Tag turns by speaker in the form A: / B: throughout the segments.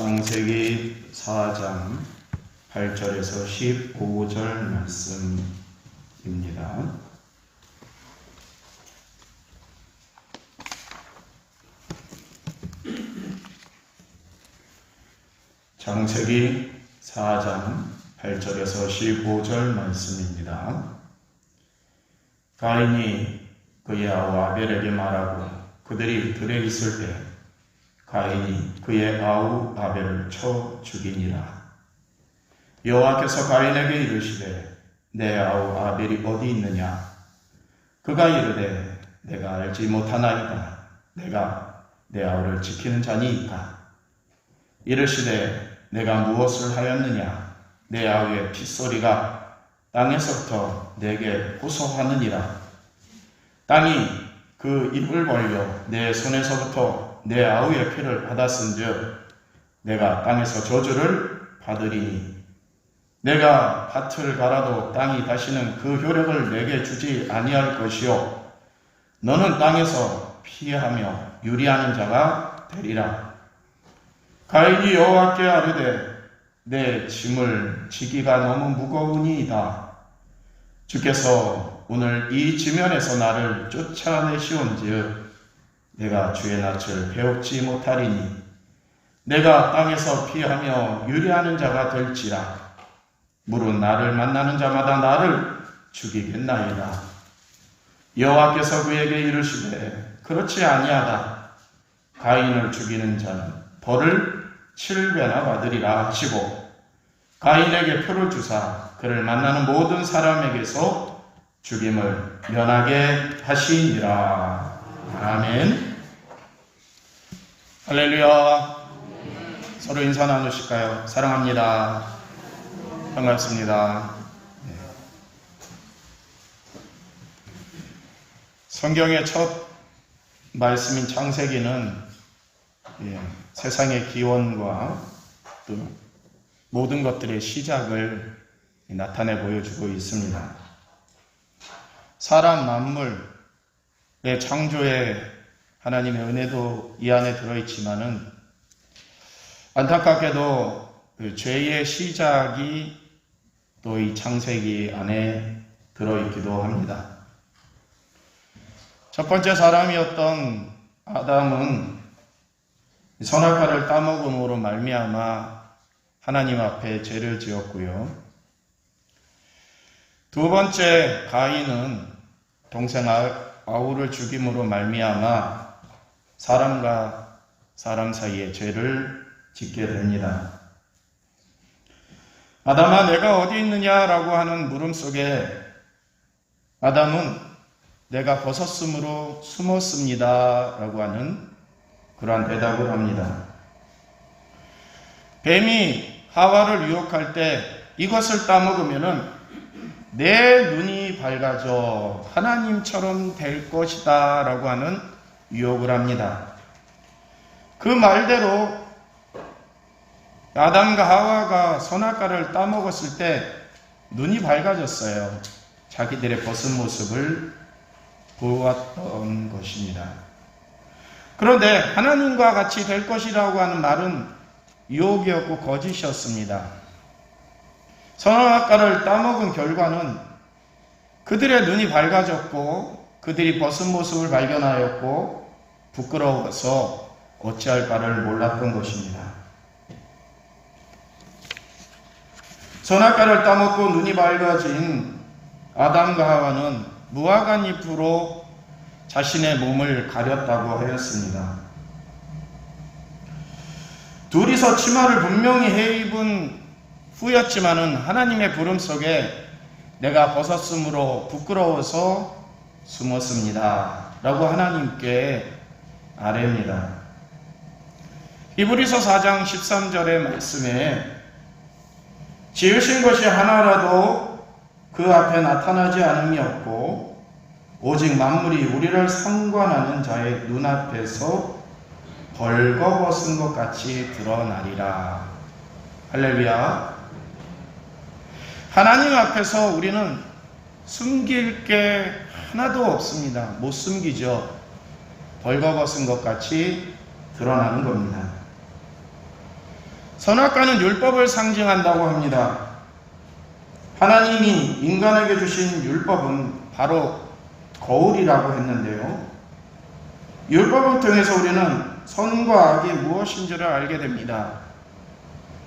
A: 창세기 4장 8절에서 15절 말씀입니다. 창세기 4장 8절에서 15절 말씀입니다. 가인이 그의 아우 아벨에게 말하고 그들이 들에 있을 때 가인이 그의 아우 아벨을 쳐 죽이니라. 여호와께서 가인에게 이르시되 내 아우 아벨이 어디 있느냐? 그가 이르되 내가 알지 못하나이다. 내가 내 아우를 지키는 자니이까. 이르시되 내가 무엇을 하였느냐? 내 아우의 핏소리가 땅에서부터 내게 호소하느니라. 땅이 그 입을 벌려 내 손에서부터 내 아우의 피를 받았은즉 내가 땅에서 저주를 받으리니 내가 밭을 갈아도 땅이 다시는 그 효력을 내게 주지 아니할 것이요 너는 땅에서 피하며 유리하는 자가 되리라. 가인이 여호와께 아뢰되 내 짐을 지기가 너무 무거우니이다. 주께서 오늘 이 지면에서 나를 쫓아내시온즉 내가 주의 낯을 배웁지 못하리니 내가 땅에서 피하며 유리하는 자가 될지라. 물은 나를 만나는 자마다 나를 죽이겠나이다. 여호와께서 그에게 이르시되 그렇지 아니하다. 가인을 죽이는 자는 벌을 7배나 받으리라 하시고 가인에게 표를 주사 그를 만나는 모든 사람에게서 죽임을 면하게 하시니라. 아멘. 할렐루야. 서로 인사 나누실까요? 사랑합니다. 반갑습니다. 성경의 첫 말씀인 창세기는 세상의 기원과 또 모든 것들의 시작을 나타내 보여주고 있습니다. 사람 만물의 창조에 하나님의 은혜도 이 안에 들어있지만은 안타깝게도 죄의 시작이 또 이 창세기 안에 들어있기도 합니다. 첫 번째 사람이었던 아담은 선악과를 따먹음으로 말미암아 하나님 앞에 죄를 지었고요. 두 번째 가인은 동생 아우를 죽임으로 말미암아 사람과 사람 사이에 죄를 짓게 됩니다. 아담아 내가 어디 있느냐라고 하는 물음 속에 아담은 내가 벗었으므로 숨었습니다 라고 하는 그러한 대답을 합니다. 뱀이 하와를 유혹할 때 이것을 따먹으면은 내 눈이 밝아져 하나님처럼 될 것이다 라고 하는 유혹을 합니다. 그 말대로 아담과 하와가 선악과를 따먹었을 때 눈이 밝아졌어요. 자기들의 벗은 모습을 보았던 것입니다. 그런데 하나님과 같이 될 것이라고 하는 말은 유혹이었고 거짓이었습니다. 선악과를 따먹은 결과는 그들의 눈이 밝아졌고 그들이 벗은 모습을 발견하였고 부끄러워서 어찌할 바를 몰랐던 것입니다. 선악과를 따먹고 눈이 밝아진 아담과 하와는 무화과 잎으로 자신의 몸을 가렸다고 하였습니다. 둘이서 치마를 분명히 해입은 후였지만은 하나님의 부름 속에 내가 벗었으므로 부끄러워서 숨었습니다 라고 하나님께 아뢰입니다. 히브리서 4장 13절의 말씀에 지으신 것이 하나라도 그 앞에 나타나지 않음이 없고 오직 만물이 우리를 상관하는 자의 눈앞에서 벌거벗은 것 같이 드러나리라. 할렐루야. 하나님 앞에서 우리는 숨길 게 하나도 없습니다. 못 숨기죠. 벌거벗은 것 같이 드러나는 겁니다. 선악과는 율법을 상징한다고 합니다. 하나님이 인간에게 주신 율법은 바로 거울이라고 했는데요. 율법을 통해서 우리는 선과 악이 무엇인지를 알게 됩니다.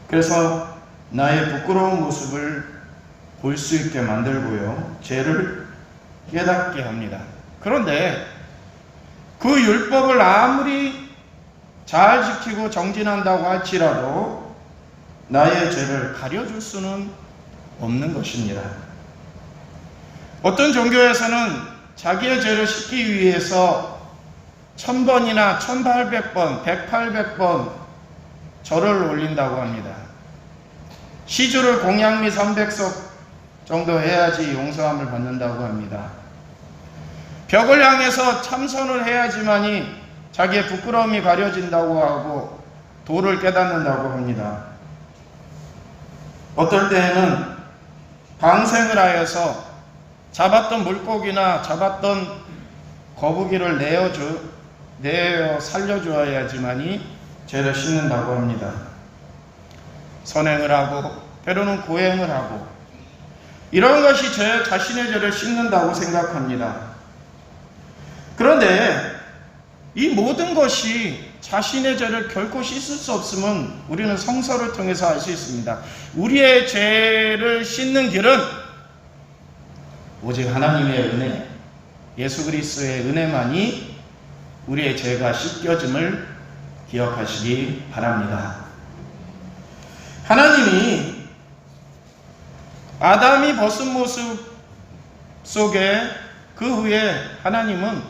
A: 그래서 나의 부끄러운 모습을 볼 수 있게 만들고요. 죄를 깨닫게 합니다. 그런데 그 율법을 아무리 잘 지키고 정진한다고 할지라도 나의 죄를 가려줄 수는 없는 것입니다. 어떤 종교에서는 자기의 죄를 씻기 위해서 1000번이나 1800번, 1800번 절을 올린다고 합니다. 시주를 공양미 300석 정도 해야지 용서함을 받는다고 합니다. 벽을 향해서 참선을 해야지만이 자기의 부끄러움이 가려진다고 하고 도를 깨닫는다고 합니다. 어떨 때에는 방생을 하여서 잡았던 물고기나 잡았던 거북이를 내어 살려주어야지만이 죄를 씻는다고 합니다. 선행을 하고 때로는 고행을 하고 이런 것이 제 자신의 죄를 씻는다고 생각합니다. 그런데 이 모든 것이 자신의 죄를 결코 씻을 수 없음은 우리는 성서를 통해서 알 수 있습니다. 우리의 죄를 씻는 길은 오직 하나님의 은혜, 예수 그리스도의 은혜만이 우리의 죄가 씻겨짐을 기억하시기 바랍니다. 하나님이 아담이 벗은 모습 속에 그 후에 하나님은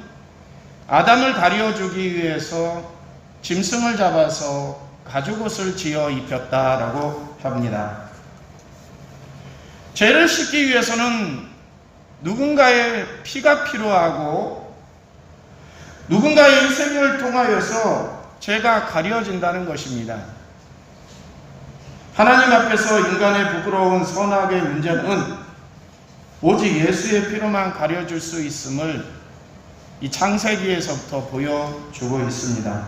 A: 아담을 가려주기 위해서 짐승을 잡아서 가죽옷을 지어 입혔다라고 합니다. 죄를 씻기 위해서는 누군가의 피가 필요하고 누군가의 희생을 통하여서 죄가 가려진다는 것입니다. 하나님 앞에서 인간의 부끄러운 선악의 문제는 오직 예수의 피로만 가려줄 수 있음을 이 창세기에서부터 보여주고 있습니다.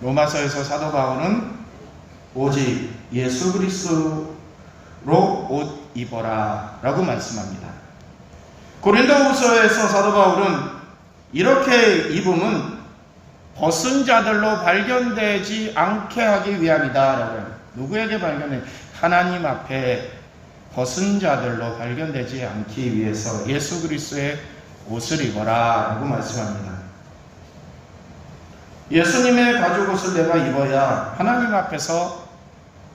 A: 로마서에서 사도 바울은 오직 예수 그리스도로 옷 입어라 라고 말씀합니다. 고린도후서에서 사도 바울은 이렇게 입음은 벗은 자들로 발견되지 않게 하기 위함이다 라고 합니다. 누구에게 발견해? 하나님 앞에 벗은 자들로 발견되지 않기 위해서 예수 그리스도의 옷을 입어라 라고 말씀합니다. 예수님의 가죽옷을 내가 입어야 하나님 앞에서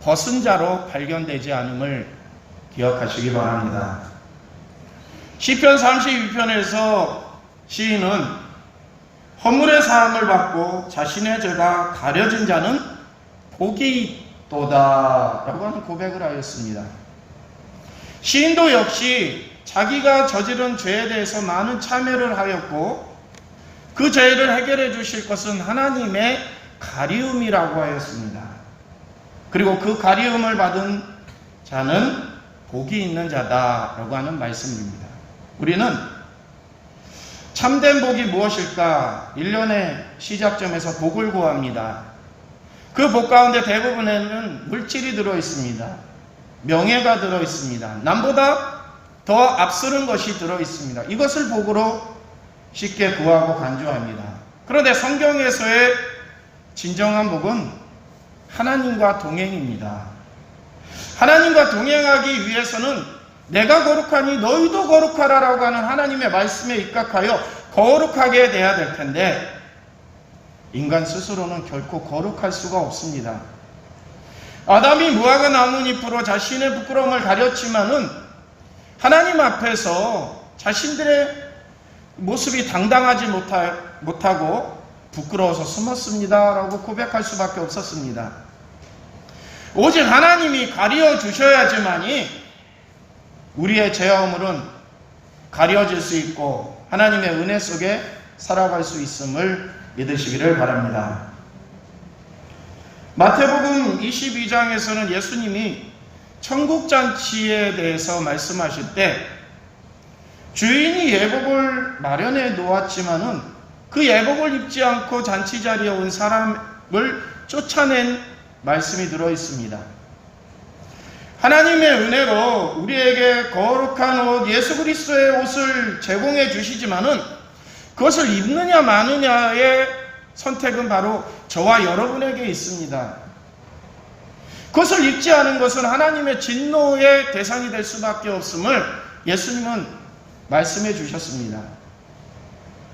A: 벗은 자로 발견되지 않음을 기억하시기 바랍니다. 시편 32편에서 시인은 허물의 사함을 받고 자신의 죄가 가려진 자는 복이 있도다 라고 하는 고백을 하였습니다. 시인도 역시 자기가 저지른 죄에 대해서 많은 참회를 하였고 그 죄를 해결해 주실 것은 하나님의 가리움이라고 하였습니다. 그리고 그 가리움을 받은 자는 복이 있는 자다라고 하는 말씀입니다. 우리는 참된 복이 무엇일까? 1년의 시작점에서 복을 구합니다. 그 복 가운데 대부분에는 물질이 들어있습니다. 명예가 들어있습니다. 남보다 더 앞서는 것이 들어있습니다. 이것을 복으로 쉽게 구하고 간주합니다. 그런데 성경에서의 진정한 복은 하나님과 동행입니다. 하나님과 동행하기 위해서는 내가 거룩하니 너희도 거룩하라라고 하는 하나님의 말씀에 입각하여 거룩하게 돼야 될 텐데 인간 스스로는 결코 거룩할 수가 없습니다. 아담이 무화과 나뭇잎으로 자신의 부끄러움을 가렸지만은 하나님 앞에서 자신들의 모습이 당당하지 못하고 부끄러워서 숨었습니다 라고 고백할 수밖에 없었습니다. 오직 하나님이 가려 주셔야지만이 우리의 죄와 허물은 가려질 수 있고 하나님의 은혜 속에 살아갈 수 있음을 믿으시기를 바랍니다. 마태복음 22장에서는 예수님이 천국잔치에 대해서 말씀하실 때 주인이 예복을 마련해 놓았지만은 그 예복을 입지 않고 잔치 자리에 온 사람을 쫓아낸 말씀이 들어 있습니다. 하나님의 은혜로 우리에게 거룩한 옷, 예수 그리스도의 옷을 제공해 주시지만은 그것을 입느냐 마느냐의 선택은 바로 저와 여러분에게 있습니다. 그것을 입지 않은 것은 하나님의 진노의 대상이 될 수밖에 없음을 예수님은 말씀해 주셨습니다.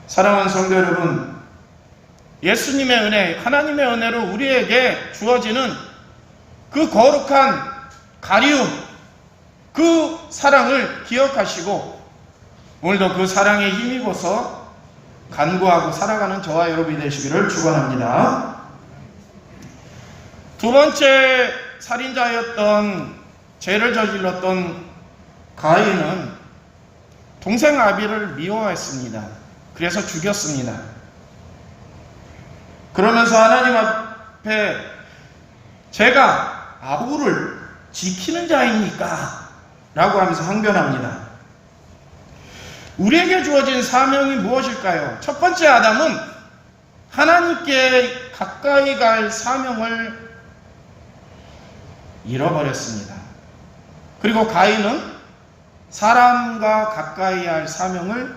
A: 사랑하는 성도 여러분, 예수님의 은혜, 하나님의 은혜로 우리에게 주어지는 그 거룩한 가리움, 그 사랑을 기억하시고 오늘도 그 사랑에 힘입어서 간구하고 살아가는 저와 여러분이 되시기를 축원합니다. 두 번째 살인자였던, 죄를 저질렀던 가인은 동생 아벨을 미워했습니다. 그래서 죽였습니다. 그러면서 하나님 앞에 제가 아우를 지키는 자입니까? 라고 하면서 항변합니다. 우리에게 주어진 사명이 무엇일까요? 첫 번째, 아담은 하나님께 가까이 갈 사명을 잃어버렸습니다. 그리고 가인은 사람과 가까이 할 사명을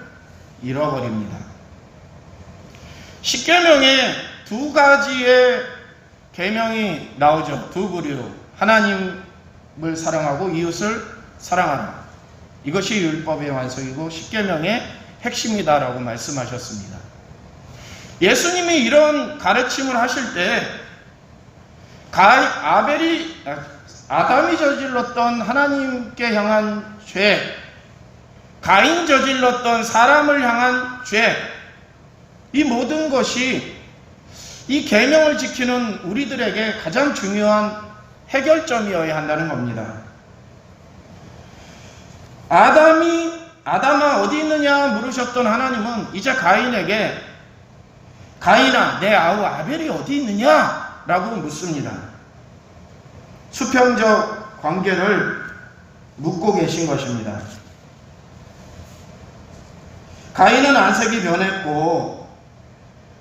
A: 잃어버립니다. 십계명에 두 가지의 계명이 나오죠. 두 부류로. 하나님을 사랑하고 이웃을 사랑하라. 이것이 율법의 완성이고 십계명의 핵심이다라고 말씀하셨습니다. 예수님이 이런 가르침을 하실 때 아담이 저질렀던 하나님께 향한 죄, 가인이 저질렀던 사람을 향한 죄, 이 모든 것이 이 계명을 지키는 우리들에게 가장 중요한 해결점이어야 한다는 겁니다. 아담아 어디 있느냐 물으셨던 하나님은 이제 가인에게 가인아 내 아우 아벨이 어디 있느냐 라고 묻습니다. 수평적 관계를 묻고 계신 것입니다. 가인은 안색이 변했고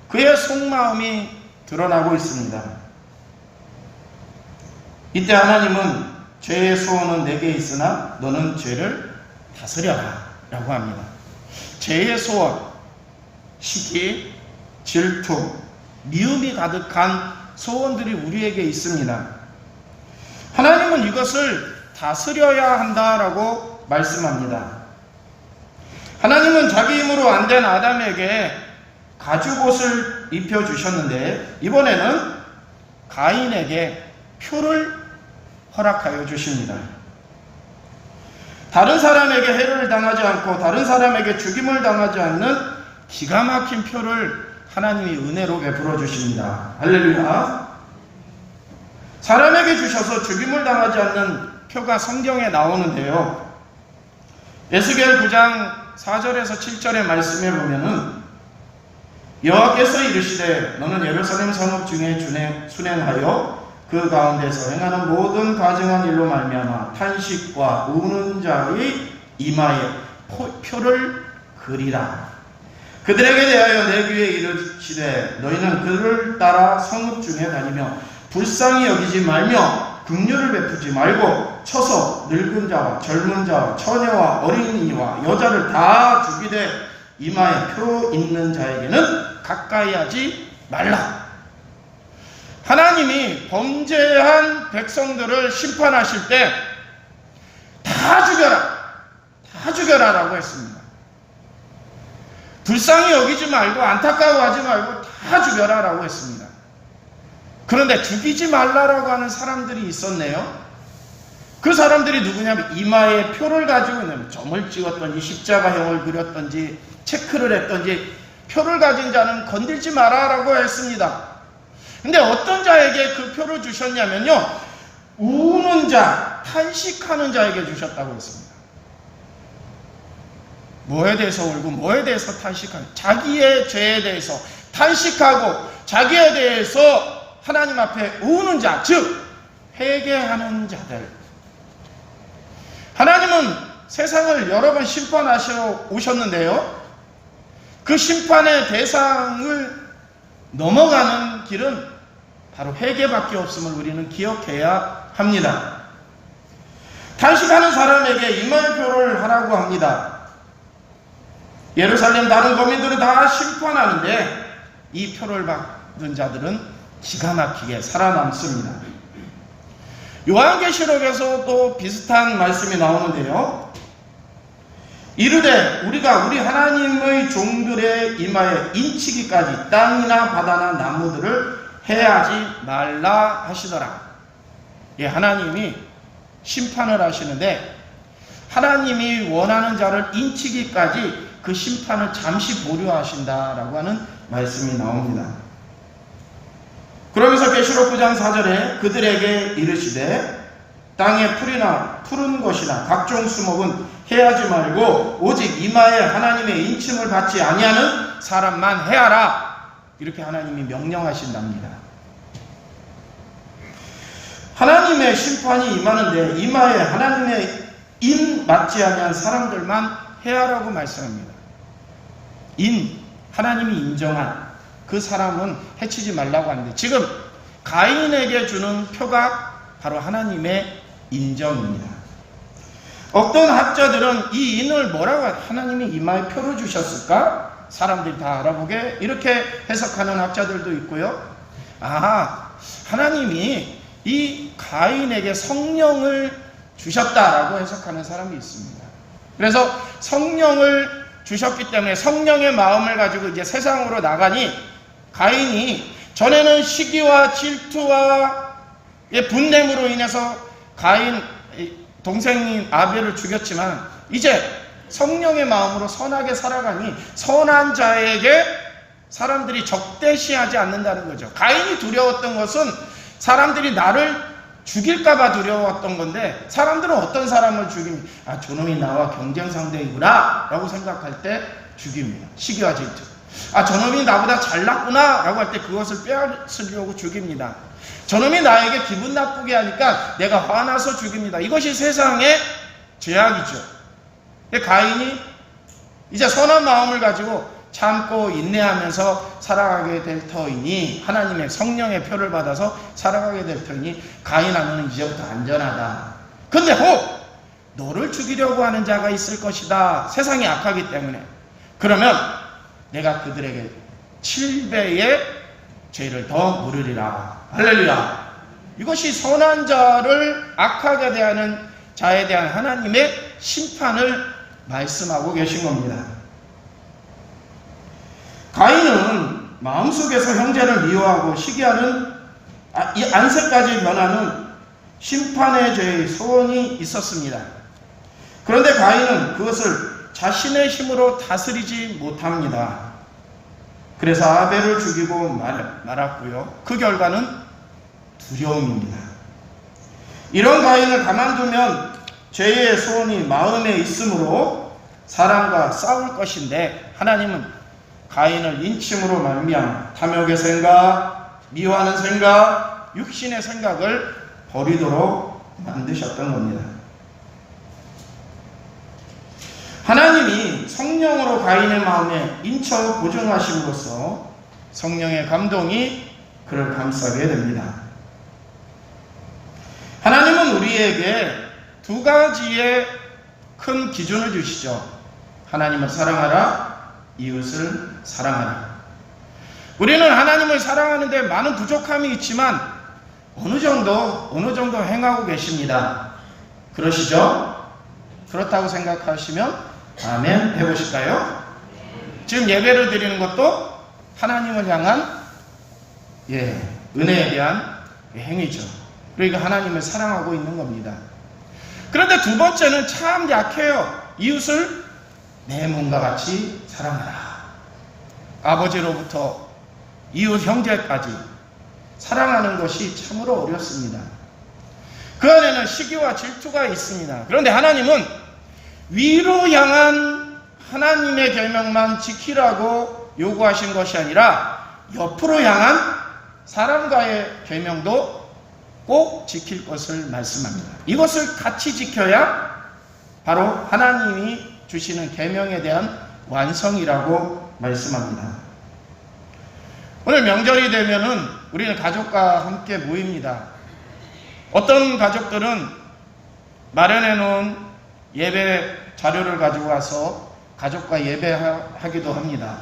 A: 그의 속마음이 드러나고 있습니다. 이때 하나님은 죄의 소원은 내게 있으나 너는 죄를 다스려라 라고 합니다. 죄의 소원, 시기, 질투, 미움이 가득한 소원들이 우리에게 있습니다. 하나님은 이것을 다스려야 한다라고 말씀합니다. 하나님은 자기 힘으로 안 된 아담에게 가죽옷을 입혀주셨는데 이번에는 가인에게 표를 허락하여 주십니다. 다른 사람에게 해를 당하지 않고 다른 사람에게 죽임을 당하지 않는 기가 막힌 표를 하나님이 은혜로 베풀어 주십니다. 할렐루야. 사람에게 주셔서 죽임을 당하지 않는 표가 성경에 나오는데요. 에스겔 9장 4절에서 7절의 말씀에 보면은 여호와께서 이르시되 너는 예루살렘 성읍 중에 순행하여 그 가운데서 행하는 모든 가증한 일로 말미암아 탄식과 우는 자의 이마에 표를 그리라. 그들에게 대하여 내 귀에 이르시되 너희는 그를 따라 성읍 중에 다니며 불쌍히 여기지 말며 긍휼을 베푸지 말고 쳐서 늙은 자와 젊은 자와 처녀와 어린이와 여자를 다 죽이되 이마에 표 있는 자에게는 가까이 하지 말라. 하나님이 범죄한 백성들을 심판하실 때 다 죽여라 라고 했습니다. 불쌍히 여기지 말고 안타까워하지 말고 다 죽여라 라고 했습니다. 그런데 죽이지 말라라고 하는 사람들이 있었네요. 그 사람들이 누구냐면 이마에 표를 가지고 있는, 점을 찍었던지 십자가형을 그렸던지 체크를 했던지 표를 가진 자는 건들지 마라라고 했습니다. 근데 어떤 자에게 그 표를 주셨냐면요, 우는 자, 탄식하는 자에게 주셨다고 했습니다. 뭐에 대해서 울고 뭐에 대해서 탄식하는, 자기의 죄에 대해서 탄식하고 자기에 대해서 하나님 앞에 우는 자, 즉 회개하는 자들. 하나님은 세상을 여러 번 심판하시러 오셨는데요, 그 심판의 대상을 넘어가는 길은 바로 회개밖에 없음을 우리는 기억해야 합니다. 탄식하는 사람에게 이마표를 하라고 합니다. 예루살렘 다른 거민들은 다 심판하는데 이 표를 받은 자들은 기가 막히게 살아남습니다. 요한계시록에서 또 비슷한 말씀이 나오는데요. 이르되 우리가 우리 하나님의 종들의 이마에 인치기까지 땅이나 바다나 나무들을 해하지 말라 하시더라. 예, 하나님이 심판을 하시는데 하나님이 원하는 자를 인치기까지 그 심판을 잠시 보류하신다라고 하는 말씀이 나옵니다. 그러면서 계시록 9장 4절에 그들에게 이르시되 땅의 풀이나 푸른 것이나 각종 수목은 해하지 말고 오직 이마에 하나님의 인침을 받지 아니하는 사람만 해하라. 이렇게 하나님이 명령하신답니다. 하나님의 심판이 임하는데 이마에 하나님의 인 맞지 아니한 사람들만 해하라고 말씀합니다. 하나님이 인정한 그 사람은 해치지 말라고 하는데 지금 가인에게 주는 표가 바로 하나님의 인정입니다. 어떤 학자들은 이 인을 뭐라고 하나님이 이마에 표를 주셨을까? 사람들이 다 알아보게 이렇게 해석하는 학자들도 있고요. 하나님이 이 가인에게 성령을 주셨다라고 해석하는 사람이 있습니다. 그래서 성령을 주셨기 때문에 성령의 마음을 가지고 이제 세상으로 나가니 가인이 전에는 시기와 질투와 분냄으로 인해서 가인 동생인 아벨을 죽였지만 이제 성령의 마음으로 선하게 살아가니 선한 자에게 사람들이 적대시하지 않는다는 거죠. 가인이 두려웠던 것은 사람들이 나를 죽일까봐 두려웠던 건데 사람들은 어떤 사람을 죽입니까? 저놈이 나와 경쟁 상대이구나 라고 생각할 때 죽입니다. 시기와 질투. 저놈이 나보다 잘났구나 라고 할 때 그것을 빼앗으려고 죽입니다. 저놈이 나에게 기분 나쁘게 하니까 내가 화나서 죽입니다. 이것이 세상의 죄악이죠. 가인이 이제 선한 마음을 가지고 참고 인내하면서 살아가게 될 터이니 하나님의 성령의 표를 받아서 살아가게 될 터이니 가인아 너는 이제부터 안전하다. 근데 혹 너를 죽이려고 하는 자가 있을 것이다. 세상이 악하기 때문에. 그러면 내가 그들에게 7배의 죄를 더 물으리라. 할렐루야. 이것이 선한 자를 악하게 대하는 자에 대한 하나님의 심판을 말씀하고 계신 겁니다. 가인은 마음속에서 형제를 미워하고 시기하는 이 안색까지 변하는 심판의 죄의 소원이 있었습니다. 그런데 가인은 그것을 자신의 힘으로 다스리지 못합니다. 그래서 아벨을 죽이고 말았고요. 그 결과는 두려움입니다. 이런 가인을 가만두면 죄의 소원이 마음에 있으므로 사람과 싸울 것인데 하나님은 가인을 인침으로 말미암아 탐욕의 생각, 미워하는 생각, 육신의 생각을 버리도록 만드셨던 겁니다. 하나님이 성령으로 가인의 마음에 인쳐 보증하심으로써 성령의 감동이 그를 감싸게 됩니다. 하나님은 우리에게 두 가지의 큰 기준을 주시죠. 하나님을 사랑하라, 이웃을 사랑하라. 우리는 하나님을 사랑하는데 많은 부족함이 있지만 어느 정도 행하고 계십니다. 그러시죠? 그렇다고 생각하시면 아멘 해보실까요? 지금 예배를 드리는 것도 하나님을 향한 은혜에 대한 행위죠. 그러니까 하나님을 사랑하고 있는 겁니다. 그런데 두 번째는 참 약해요. 이웃을 내 몸과 같이 사랑하라. 아버지로부터 이웃 형제까지 사랑하는 것이 참으로 어렵습니다. 그 안에는 시기와 질투가 있습니다. 그런데 하나님은 위로 향한 하나님의 계명만 지키라고 요구하신 것이 아니라 옆으로 향한 사람과의 계명도 꼭 지킬 것을 말씀합니다. 이것을 같이 지켜야 바로 하나님이 주시는 계명에 대한 완성이라고 말씀합니다. 오늘 명절이 되면은 우리는 가족과 함께 모입니다. 어떤 가족들은 마련해 놓은 예배 자료를 가지고 와서 가족과 예배하기도 합니다.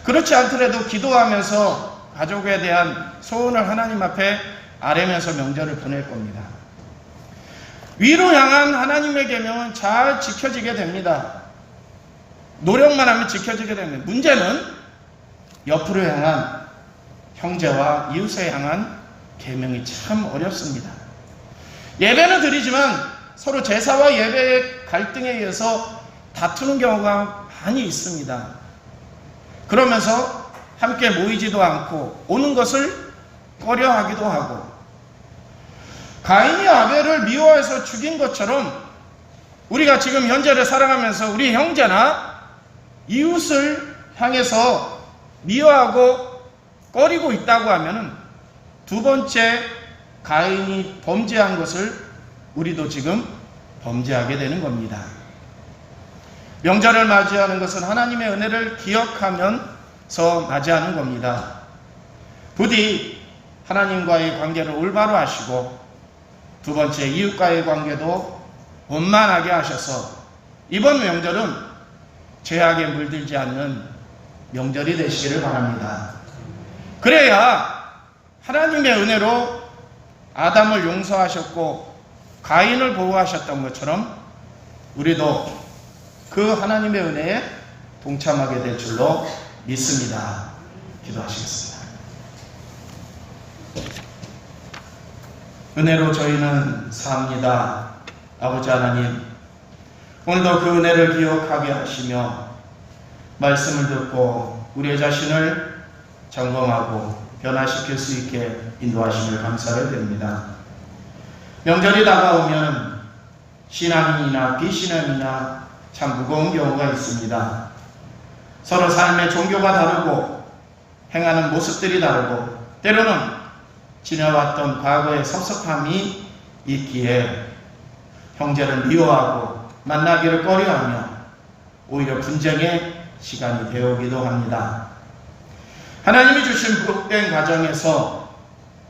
A: 그렇지 않더라도 기도하면서 가족에 대한 소원을 하나님 앞에 아뢰면서 명절을 보낼 겁니다. 위로 향한 하나님의 계명은 잘 지켜지게 됩니다. 노력만 하면 지켜지게 됩니다. 문제는 옆으로 향한 형제와 이웃에 향한 계명이 참 어렵습니다. 예배는 드리지만 서로 제사와 예배의 갈등에 의해서 다투는 경우가 많이 있습니다. 그러면서 함께 모이지도 않고 오는 것을 꺼려하기도 하고, 가인이 아벨을 미워해서 죽인 것처럼 우리가 지금 현재를 살아가면서 우리 형제나 이웃을 향해서 미워하고 꺼리고 있다고 하면 두 번째 가인이 범죄한 것을 우리도 지금 범죄하게 되는 겁니다. 명절을 맞이하는 것은 하나님의 은혜를 기억하면서 맞이하는 겁니다. 부디 하나님과의 관계를 올바로 하시고 두 번째 이웃과의 관계도 원만하게 하셔서 이번 명절은 죄악에 물들지 않는 명절이 되시기를 바랍니다. 그래야 하나님의 은혜로 아담을 용서하셨고 가인을 보호하셨던 것처럼 우리도 그 하나님의 은혜에 동참하게 될 줄로 믿습니다. 기도하시겠습니다. 은혜로 저희는 삽니다. 아버지 하나님, 오늘도 그 은혜를 기억하게 하시며 말씀을 듣고 우리의 자신을 점검하고 변화시킬 수 있게 인도하심을 감사를 드립니다. 명절이 다가오면 신앙인이나 비신앙이나 참 무거운 경우가 있습니다. 서로 삶의 종교가 다르고 행하는 모습들이 다르고 때로는 지나왔던 과거의 섭섭함이 있기에 형제를 미워하고 만나기를 꺼려하며 오히려 분쟁의 시간이 되어오기도 합니다. 하나님이 주신 복된 가정에서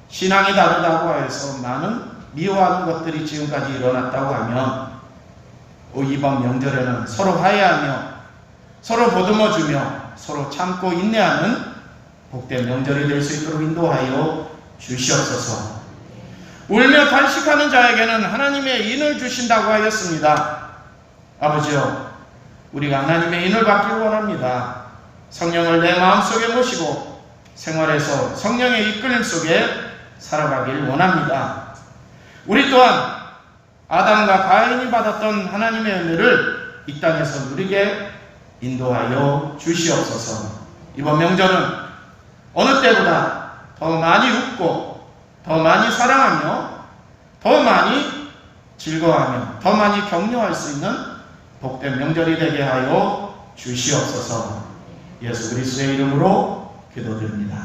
A: 신앙이 다르다고 해서 많은 미워하는 것들이 지금까지 일어났다고 하면 이번 명절에는 서로 화해하며 서로 보듬어주며 서로 참고 인내하는 복된 명절이 될 수 있도록 인도하여 주시옵소서. 울며 탄식하는 자에게는 하나님의 인을 주신다고 하였습니다. 아버지요, 우리가 하나님의 인을 받기를 원합니다. 성령을 내 마음속에 모시고 생활에서 성령의 이끌림 속에 살아가길 원합니다. 우리 또한 아담과 가인이 받았던 하나님의 은혜를 이 땅에서 누리게 인도하여 주시옵소서. 이번 명절은 어느 때보다 더 많이 웃고 더 많이 사랑하며 더 많이 즐거워하며 더 많이 격려할 수 있는 복된 명절이 되게 하여 주시옵소서. 예수 그리스도의 이름으로 기도드립니다.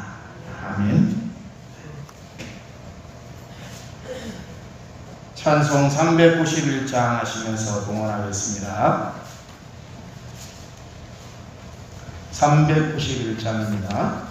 A: 아멘. 찬송 391장 하시면서 동원하겠습니다. 391장입니다.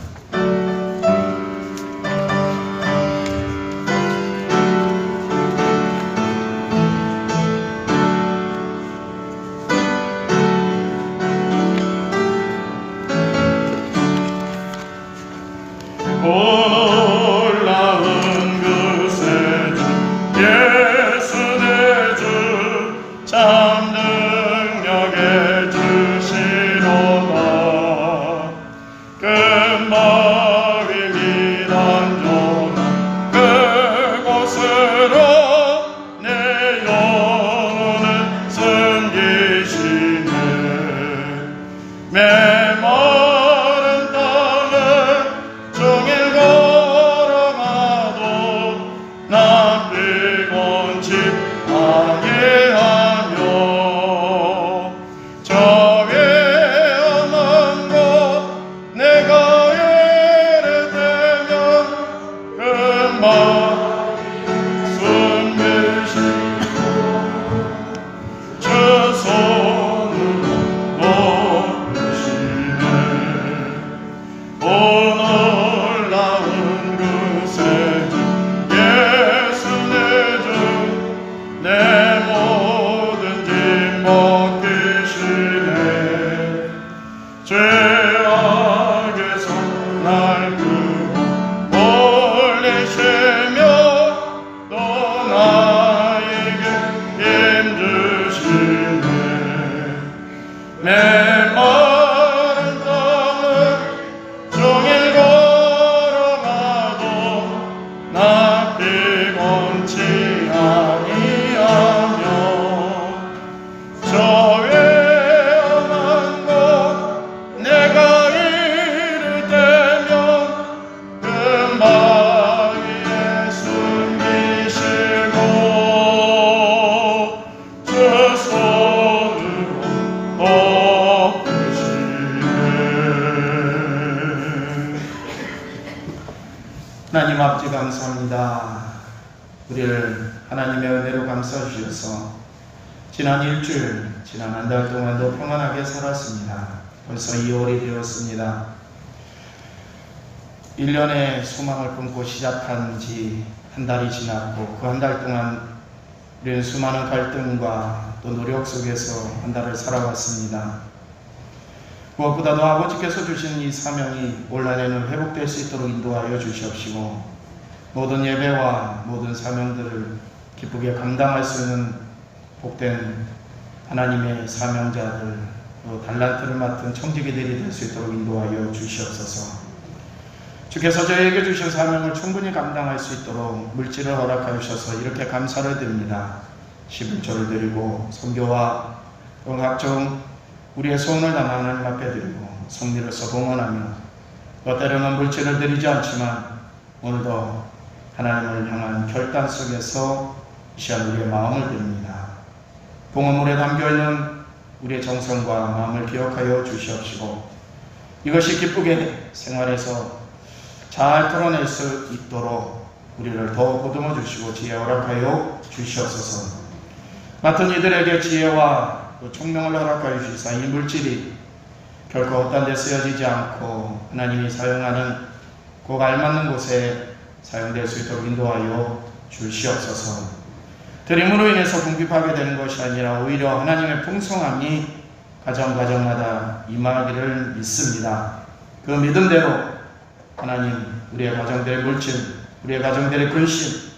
A: 건치 아니하며 저 외험한 것 내가 이를 때면 금방 위에 숨기시고 주 손으로 덮으시네. 하나님 아버지 감사합니다. 우리를 하나님의 은혜로 감싸 주셔서 지난 일주일, 지난 한 달 동안도 평안하게 살았습니다. 벌써 2월이 되었습니다. 1년의 소망을 품고 시작한 지 한 달이 지났고 그 한 달 동안 우리는 수많은 갈등과 또 노력 속에서 한 달을 살아왔습니다. 무엇보다도 아버지께서 주신 이 사명이 올 한해는 회복될 수 있도록 인도하여 주시옵시고 모든 예배와 모든 사명들을 기쁘게 감당할 수 있는 복된 하나님의 사명자들, 또 달란트를 맡은 청지기들이 될 수 있도록 인도하여 주시옵소서. 주께서 저희에게 주신 사명을 충분히 감당할 수 있도록 물질을 허락하여 주셔서 이렇게 감사를 드립니다. 11조를 드리고 선교와 또 각종 우리의 소원을 담아 하나님 앞에 드리고 성리로서 봉헌하며 또 때로는 물질을 드리지 않지만 오늘도 하나님을 향한 결단 속에서 이 시간 우리의 마음을 드립니다. 봉헌물에 담겨있는 우리의 정성과 마음을 기억하여 주시옵시고 이것이 기쁘게 생활에서 잘 드러낼 수 있도록 우리를 더 보듬어 주시고 지혜 허락하여 주시옵소서. 맡은 이들에게 지혜와 또 총명을 허락하여 주시사 이 물질이 결코 헛된 데 쓰여지지 않고 하나님이 사용하는 꼭 알맞는 곳에 사용될 수 있도록 인도하여 주시옵소서. 드림으로 인해서 궁핍하게 되는 것이 아니라 오히려 하나님의 풍성함이 가정마다 임하기를 믿습니다. 그 믿음대로 하나님 우리의 가정들의 물질, 우리의 가정들의 근심,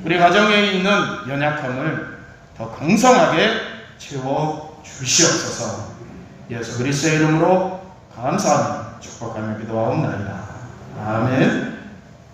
A: 우리 가정에 있는 연약함을 더 강성하게 채워 주시옵소서. 예수 그리스도의 이름으로 감사하며 축복하며 기도하옵나이다. 아멘.